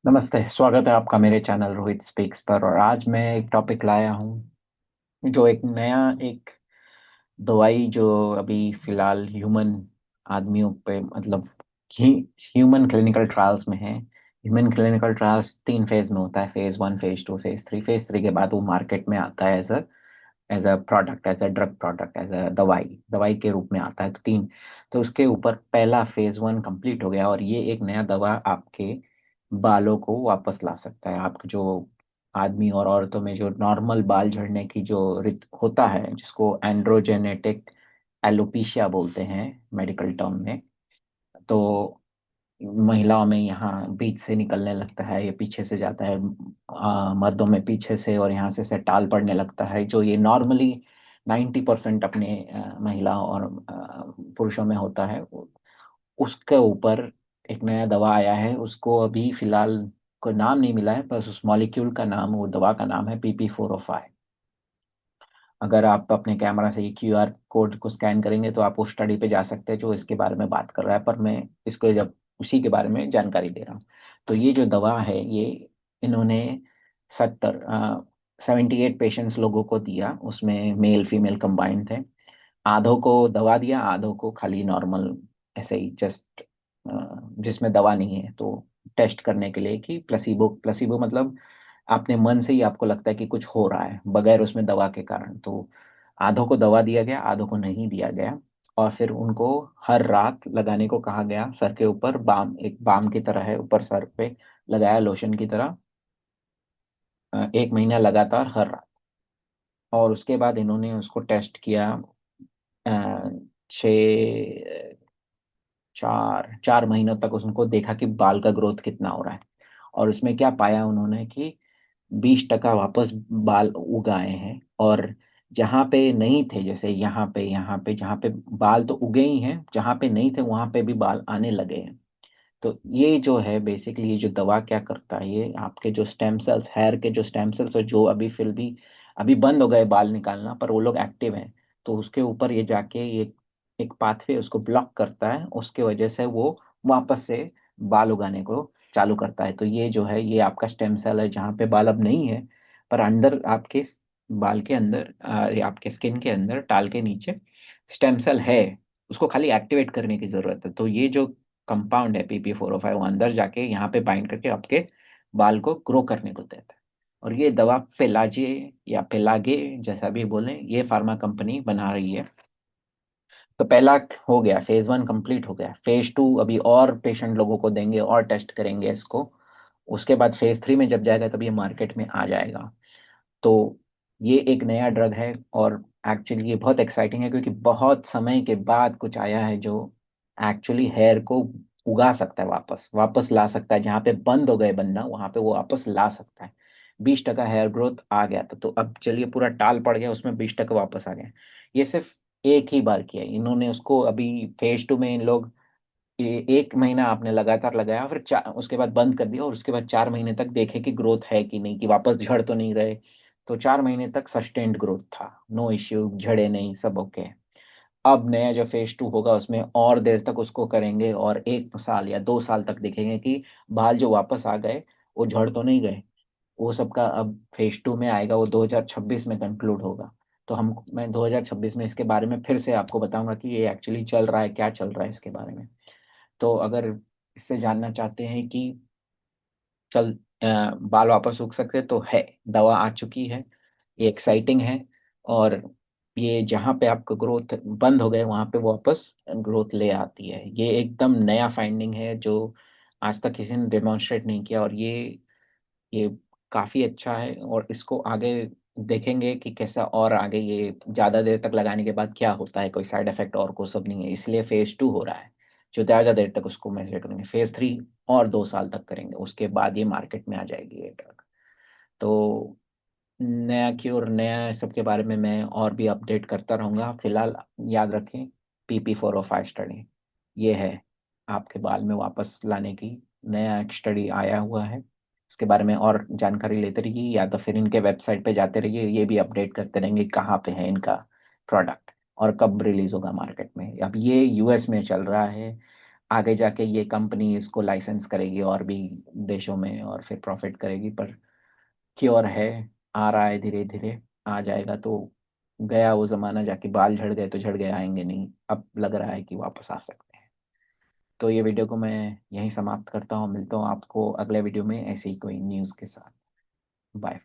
नमस्ते। स्वागत है आपका मेरे चैनल रोहित स्पीक्स पर। और आज मैं एक टॉपिक लाया हूँ जो एक नया एक दवाई जो अभी फिलहाल ह्यूमन आदमियों पे मतलब ह्यूमन क्लिनिकल ट्रायल्स में है। ह्यूमन क्लिनिकल ट्रायल्स 3 फेज में होता है, फेज 1, फेज 2, फेज 3। फेज 3 के बाद वो मार्केट में आता है as a product, as a drug product, as a दवाई दवाई के रूप में आता है। तो उसके ऊपर पहला फेज 1 कंप्लीट हो गया और ये एक नया दवा आपके बालों को वापस ला सकता है। आपके जो आदमी और औरतों में जो नॉर्मल बाल झड़ने की जो रित होता है, जिसको एंड्रोजेनेटिक एलोपेशिया बोलते हैं मेडिकल टर्म में। तो महिलाओं में यहाँ बीच से निकलने लगता है, ये पीछे से जाता है, मर्दों में पीछे से, और यहाँ से टाल पड़ने लगता है, जो ये नॉर्मली 90% अपने महिलाओं और पुरुषों में होता है। उसके ऊपर एक नया दवा आया है। उसको अभी फिलहाल कोई नाम नहीं मिला है, बस उस मॉलिक्यूल का नाम, वो दवा का नाम है PP405। अगर आप अपने कैमरा से ये QR कोड को स्कैन करेंगे तो आप उस स्टडी पे जा सकते हैं जो इसके बारे में बात कर रहा है, पर मैं इसको जब उसी के बारे में जानकारी दे रहा हूँ। तो ये जो दवा है ये इन्होंने 78 पेशेंट्स लोगों को दिया, उसमें मेल फीमेल कंबाइंड थे। आधों को दवा दिया, आधों को खाली नॉर्मल ऐसे ही जस्ट जिसमें दवा नहीं है, तो टेस्ट करने के लिए कि प्लेसिबो प्लेसिबो मतलब अपने मन से ही आपको लगता है कि कुछ हो रहा है बगैर उसमें दवा के कारण। तो आधों को दवा दिया गया, आधों को नहीं दिया गया। और फिर उनको हर रात लगाने को कहा गया सर के ऊपर। बाम एक बाम की तरह है, ऊपर सर पे लगाया लोशन की तरह, 1 महीना लगातार हर रात। और उसके बाद इन्होंने उसको टेस्ट किया, अ, 4 महीनों तक उनको देखा कि बाल का ग्रोथ कितना हो रहा है। और उसमें क्या पाया उन्होंने कि 20% वापस बाल उगाए हैं। और जहाँ पे नहीं थे, जैसे यहाँ पे जहाँ पे बाल तो उगे ही हैं, जहाँ पे नहीं थे वहां पे भी बाल आने लगे हैं। तो ये जो है बेसिकली, ये जो दवा क्या करता है, ये आपके जो स्टेम सेल्स, हेयर के जो स्टेम सेल्स है जो अभी फिर भी अभी बंद हो गए बाल निकालना, पर वो लोग एक्टिव हैं। तो उसके ऊपर ये जाके ये एक पाथवे उसको ब्लॉक करता है, उसके वजह से वो वापस से बाल उगाने को चालू करता है। तो ये जो है ये आपका स्टेम सेल है, जहाँ पे बाल अब नहीं है, पर अंदर आपके बाल के अंदर, या आपके स्किन के अंदर टाल के नीचे स्टेम सेल है। उसको खाली एक्टिवेट करने की जरूरत है। तो ये जो कंपाउंड है PP405, वो अंदर जाके यहाँ पे बाइंड करके आपके बाल को ग्रो करने को देता है। और ये दवा पेलाजे या पेलागे जैसा भी बोले, ये फार्मा कंपनी बना रही है। तो पहला हो गया, फेज 1 कंप्लीट हो गया। फेज 2 अभी और पेशेंट लोगों को देंगे और टेस्ट करेंगे इसको। उसके बाद फेज 3 में जब जाएगा तब ये मार्केट में आ जाएगा। तो ये एक नया ड्रग है और एक्चुअली ये बहुत एक्साइटिंग है, क्योंकि बहुत समय के बाद कुछ आया है जो एक्चुअली हेयर को उगा सकता है, वापस वापस ला सकता है। जहाँ पे बंद हो गए बनना वहां पे वो वापस ला सकता है। 20% हेयर ग्रोथ आ गया था, तो अब चलिए पूरा टाल पड़ गया, उसमें 20% वापस आ गया। ये सिर्फ एक ही बार किया है इन्होंने उसको। अभी फेज 2 में इन लोग 1 महीना आपने लगातार लगाया, फिर उसके बाद बंद कर दिया, और उसके बाद 4 महीने तक देखे कि ग्रोथ है कि नहीं, कि वापस झड़ तो नहीं रहे। तो 4 महीने तक सस्टेन्ड ग्रोथ था, नो इश्यू, झड़े नहीं, सब ओके। अब नया जो फेज 2 होगा उसमें और देर तक उसको करेंगे, और 1 साल या 2 साल तक देखेंगे कि बाल जो वापस आ गए वो झड़ तो नहीं गए। वो सबका अब फेज 2 में आएगा, वो 2026 में कंक्लूड होगा। तो मैं 2026 में इसके बारे में फिर से आपको बताऊंगा कि ये एक्चुअली चल रहा है, क्या चल रहा है इसके बारे में। तो अगर इससे जानना चाहते हैं कि चल बाल वापस उग सकते, तो है, दवा आ चुकी है, ये एक्साइटिंग है। और ये जहाँ पे आपका ग्रोथ बंद हो गए वहां पे वो वापस ग्रोथ ले आती है। ये एकदम नया फाइंडिंग है जो आज तक किसी ने डेमोन्स्ट्रेट नहीं किया। और ये काफी अच्छा है, और इसको आगे देखेंगे कि कैसा और आगे ये ज्यादा देर तक लगाने के बाद क्या होता है, कोई साइड इफेक्ट और को सब नहीं है। इसलिए फेज 2 हो रहा है, जो ज्यादा देर तक उसको मेजर करेंगे। फेज 3 और 2 साल तक करेंगे, उसके बाद ये मार्केट में आ जाएगी ये ड्रग। तो नया क्योर नया सबके बारे में मैं और भी अपडेट करता रहूंगा। फिलहाल याद रखें, PP405 स्टडी ये है आपके बाल में वापस लाने की। नया एक स्टडी आया हुआ है, इसके बारे में और जानकारी लेते रहिए, या तो फिर इनके वेबसाइट पे जाते रहिए। ये भी अपडेट करते रहेंगे कहाँ पे है इनका प्रोडक्ट और कब रिलीज होगा मार्केट में। अब ये US में चल रहा है, आगे जाके ये कंपनी इसको लाइसेंस करेगी और भी देशों में, और फिर प्रॉफिट करेगी। पर क्योर है, आ रहा है धीरे धीरे, आ जाएगा तो। गया वो जमाना, जाके बाल झड़ गए तो झड़ गए, आएंगे नहीं। अब लग रहा है कि वापस आ सकते हैं। तो ये वीडियो को मैं यहीं समाप्त करता हूँ, मिलता हूँ आपको अगले वीडियो में ऐसे ही कोई न्यूज़ के साथ। बाय।